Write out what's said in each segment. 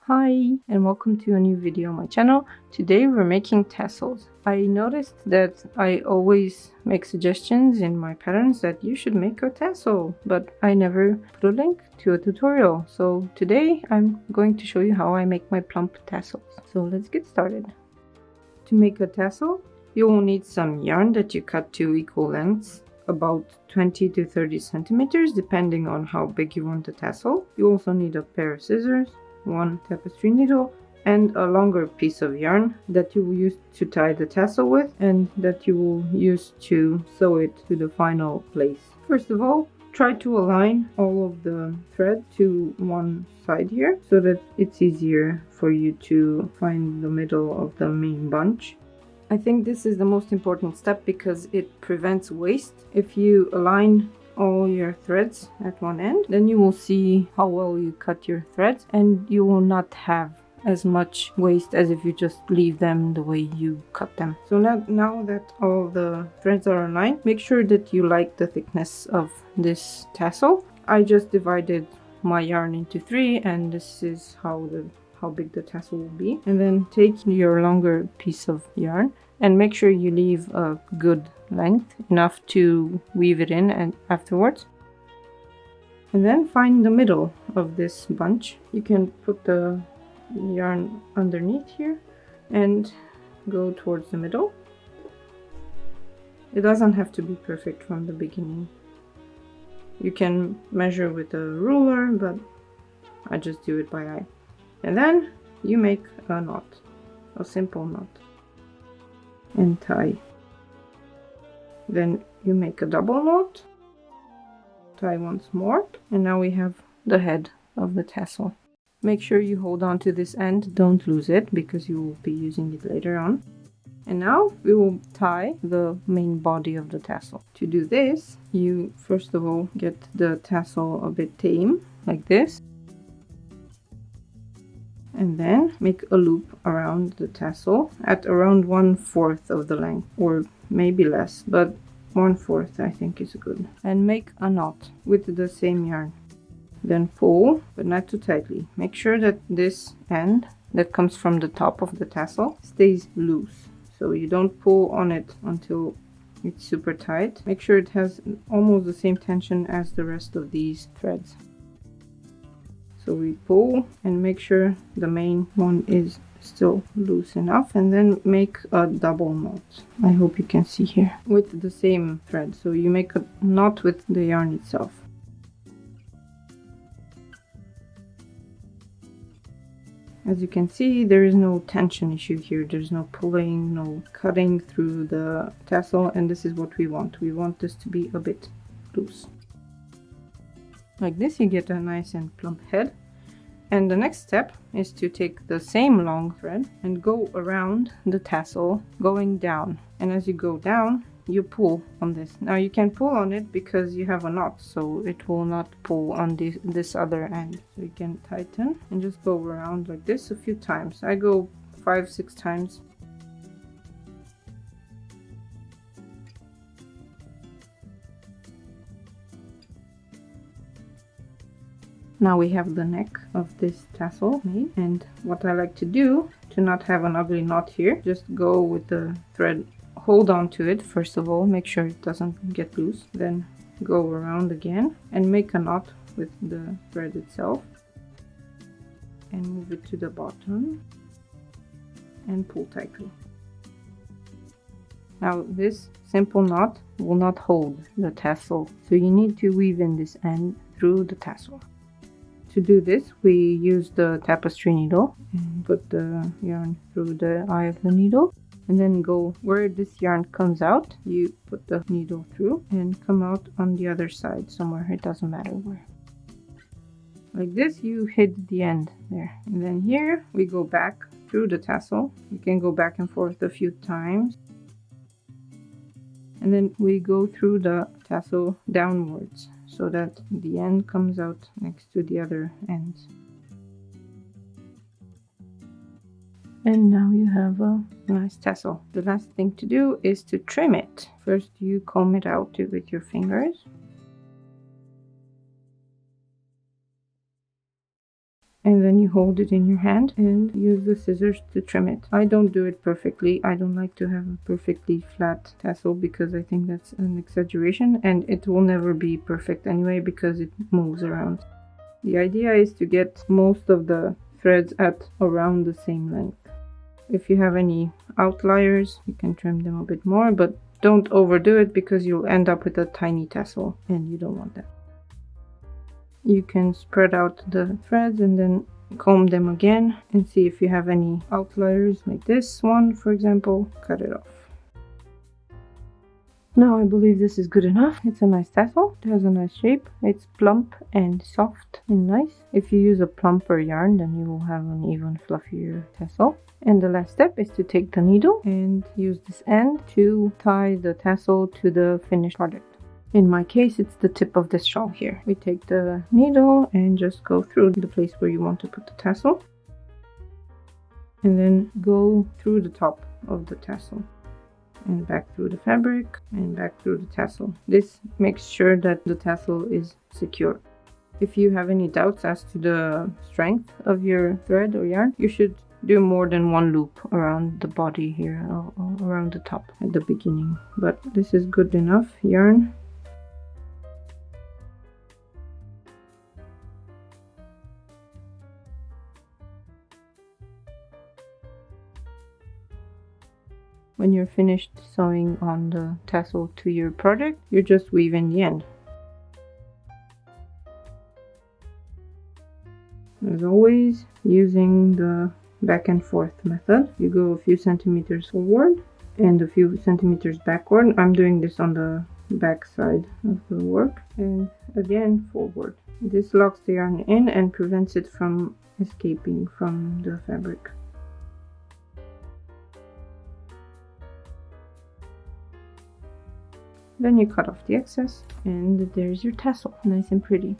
Hi and welcome to a new video on my channel. Today we're making tassels. I noticed that I always make suggestions in my patterns that you should make a tassel, but I never put a link to a tutorial. So today I'm going to show you how I make my plump tassels. So let's get started. To make a tassel, you will need some yarn that you cut to equal lengths, about 20 to 30 centimeters depending on how big you want the tassel. You also need a pair of scissors, one tapestry needle, and a longer piece of yarn that you will use to tie the tassel with and that you will use to sew it to the final place. First of all, try to align all of the thread to one side here so that it's easier for you to find the middle of the main bunch. I think this is the most important step because it prevents waste. If you align all your threads at one end, then you will see how well you cut your threads and you will not have as much waste as if you just leave them the way you cut them. So now that all the threads are aligned, make sure that you like the thickness of this tassel. I just divided my yarn into 3 and this is how big the tassel will be. And then take your longer piece of yarn and make sure you leave a good length, enough to weave it in and afterwards. And then find the middle of this bunch. You can put the yarn underneath here and go towards the middle. It doesn't have to be perfect from the beginning. You can measure with a ruler, but I just do it by eye. And then you make a knot, a simple knot, and tie. Then you make a double knot, tie once more, and now we have the head of the tassel. Make sure you hold on to this end, don't lose it because you will be using it later on. And now we will tie the main body of the tassel. To do this, you first of all get the tassel a bit tame, like this. And then make a loop around the tassel at around 1/4 of the length, or maybe less, but 1/4 I think is good. And make a knot with the same yarn. Then pull, but not too tightly. Make sure that this end that comes from the top of the tassel stays loose. So you don't pull on it until it's super tight. Make sure it has almost the same tension as the rest of these threads. So we pull and make sure the main one is still loose enough, and then make a double knot. I hope you can see here with the same thread. So you make a knot with the yarn itself. As you can see, there is no tension issue here. There's no pulling, no cutting through the tassel, and this is what we want. We want this to be a bit loose. Like this, you get a nice and plump head. And the next step is to take the same long thread and go around the tassel, going down. And as you go down, you pull on this. Now you can pull on it because you have a knot, so it will not pull on this other end. So you can tighten and just go around like this a few times. I go 5-6 times. Now we have the neck of this tassel made, and what I like to do to not have an ugly knot here, just go with the thread, hold on to it first of all, make sure it doesn't get loose, then go around again and make a knot with the thread itself and move it to the bottom and pull tightly. Now this simple knot will not hold the tassel, so you need to weave in this end through the tassel. To do this, we use the tapestry needle and put the yarn through the eye of the needle, and then go where this yarn comes out, you put the needle through and come out on the other side somewhere, it doesn't matter where. Like this, you hit the end there. And then here we go back through the tassel. You can go back and forth a few times. And then we go through the tassel downwards, so that the end comes out next to the other ends. And now you have a nice tassel. The last thing to do is to trim it. First you comb it out with your fingers. and then you hold it in your hand and use the scissors to trim it. I don't do it perfectly. I don't like to have a perfectly flat tassel because I think that's an exaggeration, and it will never be perfect anyway because it moves around. The idea is to get most of the threads at around the same length. If you have any outliers, you can trim them a bit more, but don't overdo it because you'll end up with a tiny tassel and you don't want that. You can spread out the threads and then comb them again and see if you have any outliers, like this one for example. Cut it off. Now I believe this is good enough. It's a nice tassel. It has a nice shape. It's plump and soft and nice. If you use a plumper yarn, then you will have an even fluffier tassel. And the last step is to take the needle and use this end to tie the tassel to the finished project. In my case, it's the tip of this shawl here. We take the needle and just go through the place where you want to put the tassel. And then go through the top of the tassel. And back through the fabric and back through the tassel. This makes sure that the tassel is secure. If you have any doubts as to the strength of your thread or yarn, you should do more than one loop around the body here, around the top at the beginning. But this is good enough yarn. When you're finished sewing on the tassel to your project, you just weave in the end. As always, using the back and forth method. You go a few centimeters forward and a few centimeters backward. I'm doing this on the back side of the work, and again forward. This locks the yarn in and prevents it from escaping from the fabric. Then you cut off the excess and there's your tassel, nice and pretty.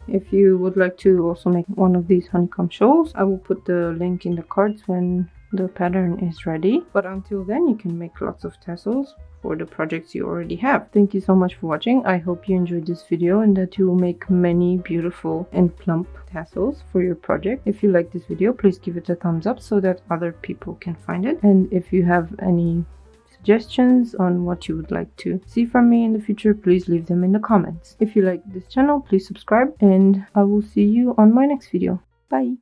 If you would like to also make one of these honeycomb shawls, I will put the link in the cards when the pattern is ready. But until then, you can make lots of tassels for the projects you already have. Thank you so much for watching. I hope you enjoyed this video and that you will make many beautiful and plump tassels for your project. If you like this video, please give it a thumbs up so that other people can find it. And if you have any suggestions on what you would like to see from me in the future, please leave them in the comments. If you like this channel, please subscribe and I will see you on my next video. Bye!